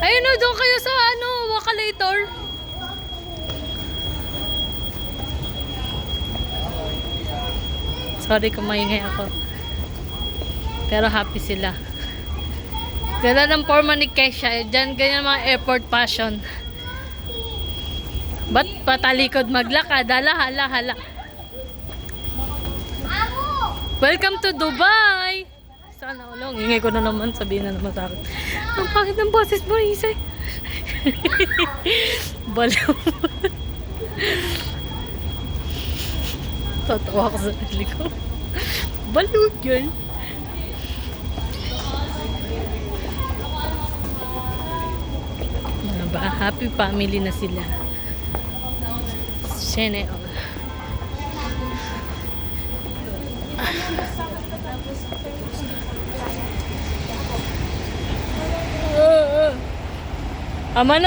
Ayun o, doon kayo sa ano, Wakalator. Sorry kung maingay ako. Pero happy sila. Ganda ng forma ni Kesha. Diyan ganyan mga airport fashion. Ba't patalikod maglakad? Hala. Welcome to Dubai! Sana ulong. Ingay ko na naman. Sabihin na naman sa akin. Ang pangit ng boses mo, Isay. Balaw. Tatawa ko sa sarili ko. Balaw yun. Ba, happy family na sila. Siyene. Ama na.